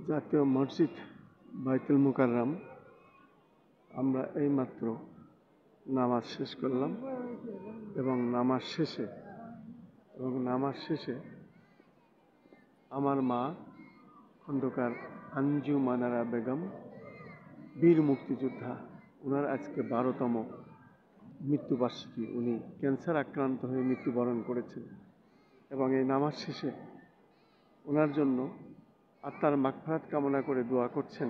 জাতীয় মসজিদ বাইতুল মুকাররম আমরা এইমাত্র নামাজ শেষ করলাম এবং নামাজ শেষে আমার মা খন্দকার আঞ্জু মানারা বেগম বীর মুক্তিযোদ্ধা, ওনার আজকে 12তম মৃত্যুবার্ষিকী। উনি ক্যান্সার আক্রান্ত হয়ে মৃত্যুবরণ করেছেন এবং এই নামাজ শেষে ওনার জন্য আত্মার মাগফিরাত কামনা করে দোয়া করছেন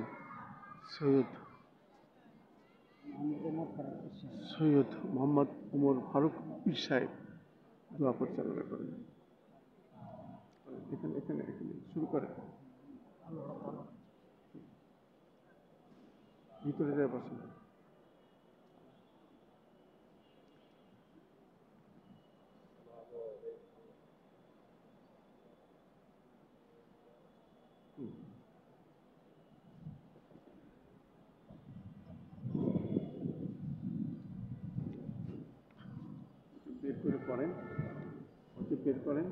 সৈয়দ মোহাম্মদ ওমর ফারুক পীর সাহেব। দোয়া পরিচালনা করেন। এখানে শুরু করেন, ভিতরে যায় বসেন। বের করেন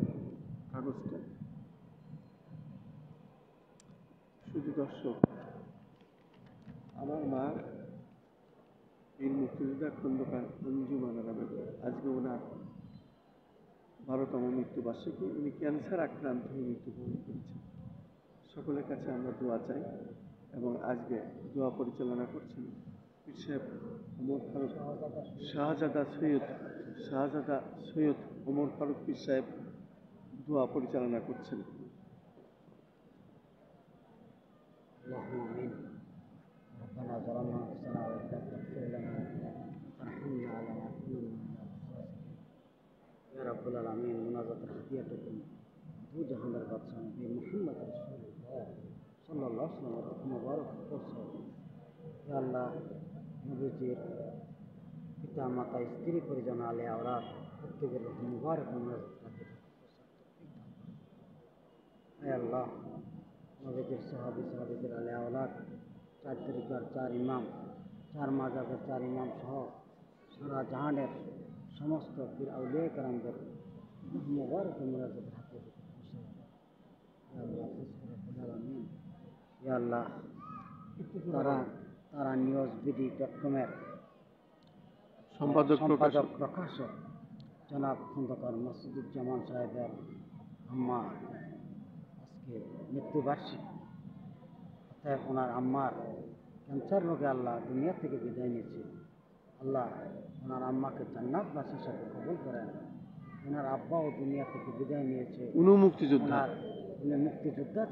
কাগজটা। শুধু দর্শক, আমার মা বীর মুক্তিযোদ্ধা খন্দকার আঞ্জু মানারা বেগম, আজকে ওনার 12তম মৃত্যুবার্ষিকী। উনি ক্যান্সার আক্রান্ত হয়ে মৃত্যুবরণ করেছেন। সকলের কাছে আমরা দোয়া চাই এবং আজকে দোয়া পরিচালনা করছেন পীর সাহেব ওমর ফারুক শাহজাদা সৈয়দ ওমর ফারুক পীর সাহেব দোয়া পরিচালনা করছেন। ربنا ظلمنا انفسنا وان لم تغفر لنا وترحمنا لنكونن من الخاسرين يا رب العالمين। মুনাজাত হাদিয়াতুকুম দু জাহানের বাদশা নবী মুহাম্মদ রাসূলুল্লাহ সাল্লাল্লাহু আলাইহি ওয়াসাল্লাম মুবারক পৌঁছায়। ইয়া আল্লাহ, নবীজির পিতা মাতা স্ত্রী পরিজন আলে আওলাদ প্রত্যেকের রূহ মুবারক মুনাজাত হে আল্লাহ, নবীজির সাহাবীদের আলে আওলাদ, 4 তরিকার 4 ইমাম, 4 মাযহাবের 4 ইমাম সহ সারা জাহানের সমস্ত পীর আউলিয়া কেরামদের মুবারক মুনাজাত হাতে ইয়া আল্লাহ, তারা নিউজ বিডি.কমের সম্পাদক প্রকাশক জনাব খন্দকার মাসুদুজ্জামান সাহেবের আম্মা আজকে মৃত্যুবার্ষিকী। অতএব ওনার আম্মার ক্যান্সার রোগে আল্লাহ দুনিয়া থেকে বিদায় নিয়েছে। আল্লাহ ওনার আম্মাকে জান্নাতবাসী হিসেবে কবুল করেন। ওনার আব্বাও দুনিয়া থেকে বিদায় নিয়েছে। উনি মুক্তিযোদ্ধা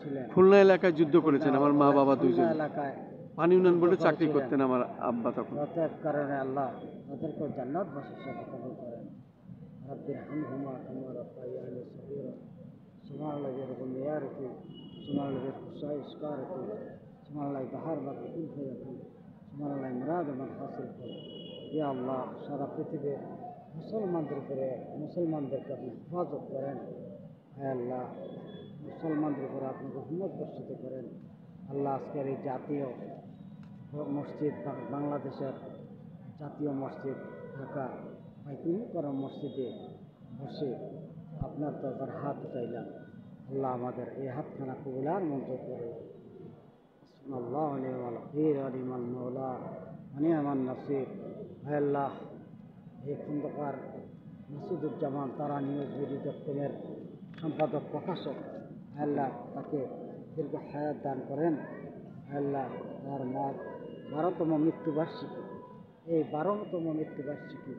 ছিলেন, খুলনা এলাকায় যুদ্ধ করেছেন। আমার মা বাবা দুইজন এলাকায় পানি উন্নয়ন বোর্ডে চাকরি করতেন আমার আব্বা তখন। অতএব কারণে আল্লাহ তাদেরকে জান্নাতবাসী হিসেবে কবুল করেন। রাব্বিরহামহুমা কামা রাব্বায়ানি সগীরা সুবহানাল্লাহি ওয়া বিহামদিহি সুবহানাল্লাহি ইসকারাতু সুবহানাল্লাহি বাহার বাকি কুল ফায়াকুন সুবহানাল্লাহি মুরাদ মান হাসিল কুল। ইয়া আল্লাহ, সারা পৃথিবীর মুসলমানদেরকে আপনি হেফাজত করেন। হে আল্লাহ, মুসলমানদের উপরে আপনি রহমত বর্ষিত করেন। আল্লাহ, আজকের এই জাতীয় মসজিদ, বাংলাদেশের জাতীয় মসজিদ ঢাকা বাইতুল মুকাররম মসজিদে বসে আপনার দরবার হাত উঠাইলাম। আল্লাহ, আমাদের এই হাতখানা কবুলার মঞ্জুর করে। আল্লাহ নিমাল ফির নিমাল মৌলা নিমান নাসির। হে আল্লাহ, এই খন্দকার মাসুদুজ্জামান তারা নিউজ বিডি.কমের সম্পাদক প্রকাশক, আল্লাহ তাকে দীর্ঘ হায়াত দান করেন। আল্লাহ, তার মা 12তম মৃত্যুবার্ষিকী, এই 12তম মৃত্যুবার্ষিকী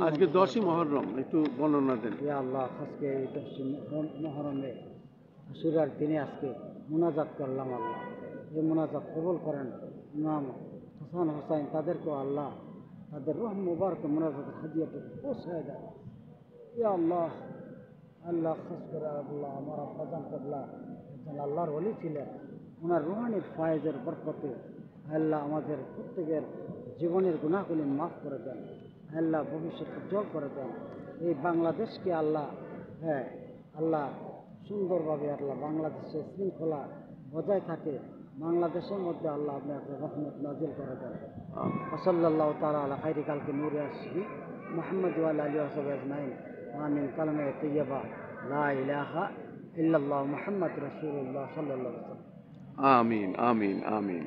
আজকে 10ই মুহররম, একটু বর্ণনা দেন। ইয়া আল্লাহ, আজকে এই 10ই মুহররমে আশুরার দিনে আজকে মুনাজাত করলাম। আল্লাহ, এই মুনাজাত কবুল করেন। ইমাম হাসান হোসাইন তাদেরকেও আল্লাহ তাদের রূহ মুবারক মুনাজাতের হাদিয়াটুকু পৌঁছায় দেয়। ইয়া আল্লাহ, আল্লাহ খাস করে আল্লাহ আমার আব্বাজান কেবলা একজন আল্লাহর ওলি ছিলেন। ওনার রুহানির ফায়েজের বরকতে আল্লাহ আমাদের প্রত্যেকের জীবনের গুনাহগুলি মাফ করে দেন। আল্লাহ ভবিষ্যৎ উজ্জ্বল করে দেন। এই বাংলাদেশকে আল্লাহ আল্লাহ সুন্দরভাবে আল্লাহ বাংলাদেশের শৃঙ্খলা বজায় থাকে। বাংলাদেশের মধ্যে আল্লাহ আপনি আপনার রহমত নাজিল করে দেন। সাল্লাল্লাহু তাআলা আলা খাইরি কালকি নূরে আসবি মুহাম্মদ ওয়া আলা আলিহি ওয়া সাহবিহি আজমাইন। আমিন। কালেমা তাইয়্যিবা লা ইলাহা ইল্লাল্লাহ মুহাম্মদ রাসূলুল্লাহ সাল্লাল্লাহু আলাইহি ওয়াসাল্লাম। আমিন আমিন আমিন।